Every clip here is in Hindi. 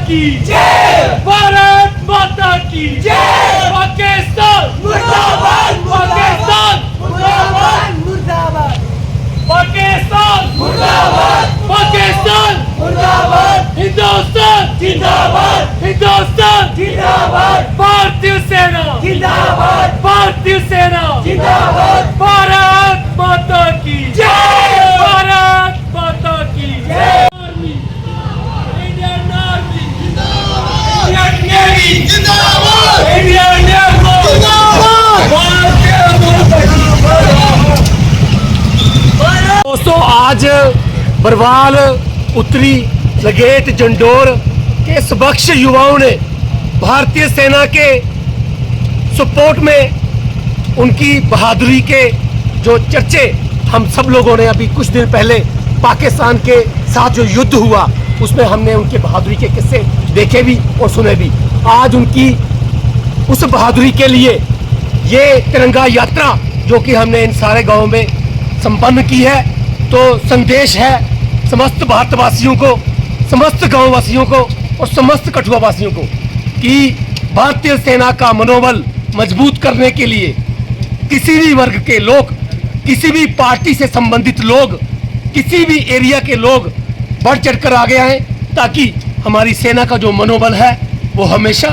की जय, भारत माता की जय, पाकिस्तान मुर्दाबाद, पाकिस्तान मुर्दाबाद, मुर्दाबाद, पाकिस्तान मुर्दाबाद, पाकिस्तान मुर्दाबाद, हिंदुस्तान जिंदाबाद, हिंदुस्तान जिंदाबाद, भारतीय सेना जिंदाबाद, भारतीय सेना जिंदाबाद, भारत माता की जय, भारत माता की जय, इंडियन आर्मी जिंदाबाद, इंडियन नेवी जिंदाबाद, इंडियन एयरफोर्स जिंदाबाद, भारतीय माता की दोस्तों, आज बरवाल, उत्तरी, लगेट, जंडोर के सबक्ष युवाओं ने भारतीय सेना के सपोर्ट में उनकी बहादुरी के जो चर्चे हम सब लोगों ने अभी कुछ दिन पहले पाकिस्तान के साथ जो युद्ध हुआ उसमें हमने उनके बहादुरी के किस्से देखे भी और सुने भी। आज उनकी उस बहादुरी के लिए ये तिरंगा यात्रा जो कि हमने इन सारे गाँव में संपन्न की है, तो संदेश है समस्त भारतवासियों को, समस्त गाँव वासियों को और समस्त कठुआ वासियों को कि भारतीय सेना का मनोबल मजबूत करने के लिए किसी भी वर्ग के लोग, किसी भी पार्टी से संबंधित लोग, किसी भी एरिया के लोग बढ़ चढ़कर आगे आए ताकि हमारी सेना का जो मनोबल है वो हमेशा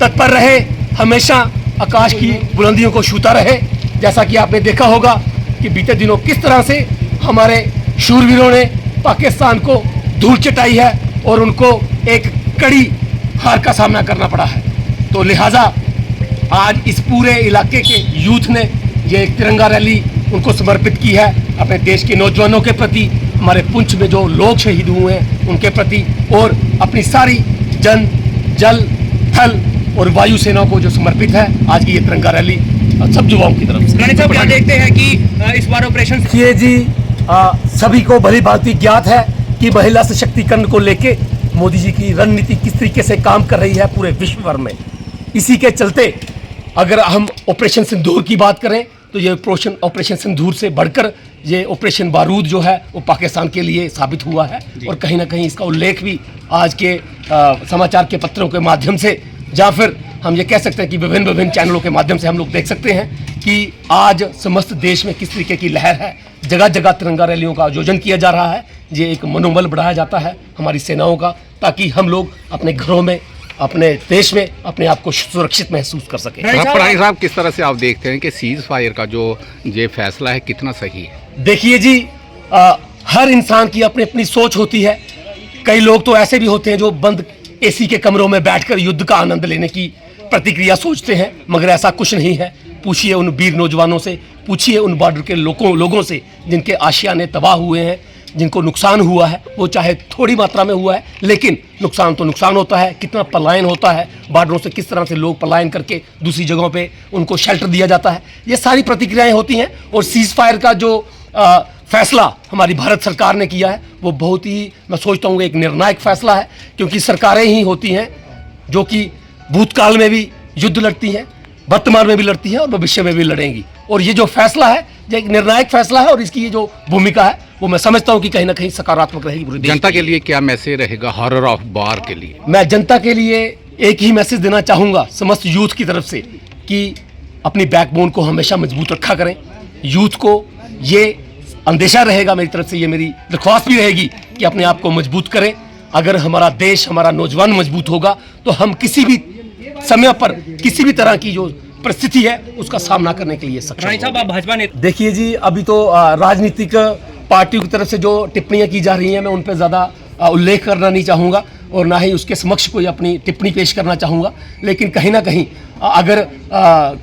तत्पर रहे, हमेशा आकाश की बुलंदियों को छूता रहे। जैसा कि आपने देखा होगा कि बीते दिनों किस तरह से हमारे शूरवीरों ने पाकिस्तान को धूल चटाई है और उनको एक कड़ी हार का सामना करना पड़ा है। तो लिहाजा आज इस पूरे इलाके के यूथ ने ये एक तिरंगा रैली उनको समर्पित की है अपने देश के नौजवानों के प्रति, हमारे पुंछ में जो लोग शहीद हुए हैं उनके प्रति, और अपनी सारी जन, जल, थल और वायु सेना को जो समर्पित है आज की ये तिरंगा रैली सब युवाओं की तरफ से। रानी साहब, क्या देखते हैं कि इस बार ऑपरेशन ये जी सभी को भली भांति ज्ञात है कि महिला सशक्तिकरण को लेके मोदी जी की रणनीति किस तरीके से काम कर रही है पूरे विश्व भर में। इसी के चलते अगर हम ऑपरेशन सिंदूर की बात करें तो ये ऑपरेशन सिंदूर से बढ़कर ये ऑपरेशन बारूद जो है वो पाकिस्तान के लिए साबित हुआ है, और कहीं ना कहीं इसका उल्लेख भी आज के समाचार के पत्रों के माध्यम से, या फिर हम ये कह सकते हैं कि विभिन्न विभिन्न चैनलों के माध्यम से हम लोग देख सकते हैं कि आज समस्त देश में किस तरीके की लहर है। जगह जगह तिरंगा रैलियों का आयोजन किया जा रहा है। ये एक मनोबल बढ़ाया जाता है हमारी सेनाओं का, ताकि हम लोग अपने घरों में, अपने देश में अपने आप को सुरक्षित महसूस कर सकें। पढ़ाई साहब, किस तरह से आप देखते हैं कि सीज फायर का जो ये फैसला है कितना सही है? देखिए जी, हर इंसान की अपनी अपनी सोच होती है। कई लोग तो ऐसे भी होते हैं जो बंद एसी के कमरों में बैठकर युद्ध का आनंद लेने की प्रतिक्रिया सोचते हैं, मगर ऐसा कुछ नहीं है। पूछिए उन वीर नौजवानों से, पूछिए उन बॉर्डर के लोगों से जिनके आशियाने तबाह हुए हैं, जिनको नुकसान हुआ है, वो चाहे थोड़ी मात्रा में हुआ है लेकिन नुकसान तो नुकसान होता है। कितना पलायन होता है बॉर्डरों से, किस तरह से लोग पलायन करके दूसरी जगहों पे उनको शेल्टर दिया जाता है, ये सारी प्रतिक्रियाएं होती हैं। और सीज फायर का जो फैसला हमारी भारत सरकार ने किया है वो बहुत ही, मैं सोचता हूँ, एक निर्णायक फैसला है, क्योंकि सरकारें ही होती हैं जो कि भूतकाल में भी युद्ध लड़ती हैं, वर्तमान में भी लड़ती हैं और भविष्य में भी लड़ेंगी। और ये जो फैसला है ये एक निर्णायक फैसला है, और इसकी ये जो भूमिका है वो मैं समझता हूँ कि कहीं ना कहीं सकारात्मक रहेगी पूरे देश जनता के लिए। क्या मैसेज रहेगा हॉरर ऑफ वार के लिए? मैं जनता के लिए एक ही मैसेज देना चाहूँगा समस्त यूथ की तरफ से कि अपनी बैकबोन को हमेशा मजबूत रखा करें। यूथ को ये अंदेशा रहेगा मेरी तरफ से, ये मेरी दरख्वास्त भी रहेगी कि अपने आप को मजबूत करें। अगर हमारा देश, हमारा नौजवान मजबूत होगा तो हम किसी भी समय पर किसी भी तरह की जो परिस्थिति है उसका सामना करने के लिए सक्षम रानी साहब, आप भाजपा ने देखिए जी, अभी तो राजनीतिक पार्टियों की तरफ से जो टिप्पणियां की जा रही हैं मैं उन पर ज़्यादा उल्लेख करना नहीं चाहूँगा और ना ही उसके समक्ष कोई अपनी टिप्पणी पेश करना चाहूँगा। लेकिन कहीं ना कहीं अगर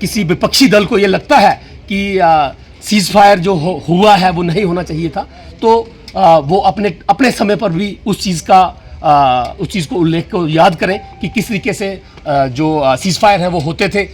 किसी विपक्षी दल को ये लगता है कि सीज फायर जो हुआ है वो नहीं होना चाहिए था, तो वो अपने समय पर भी उस चीज़ को उल्लेख को याद करें कि किस तरीके से जो सीज फायर है वो होते थे।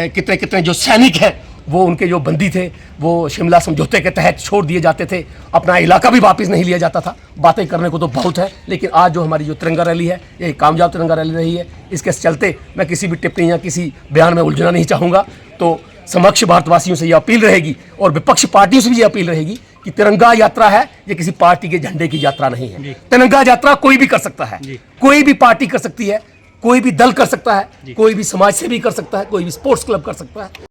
कितने कितने जो सैनिक हैं वो, उनके जो बंदी थे वो शिमला समझौते के तहत छोड़ दिए जाते थे, अपना इलाका भी वापस नहीं लिया जाता था। बातें करने को तो बहुत है, लेकिन आज जो हमारी जो तिरंगा रैली है ये कामयाब तिरंगा रैली रही है। इसके चलते मैं किसी भी टिप्पणी या किसी बयान में उलझना नहीं चाहूँगा। तो समक्ष भारतवासियों से ये अपील रहेगी और विपक्ष पार्टियों से भी ये अपील रहेगी कि तिरंगा यात्रा है, ये किसी पार्टी के झंडे की यात्रा नहीं है। तिरंगा यात्रा कोई भी कर सकता है, कोई भी पार्टी कर सकती है, कोई भी दल कर सकता है, कोई भी समाज सेवी कर सकता है, कोई भी स्पोर्ट्स क्लब कर सकता है।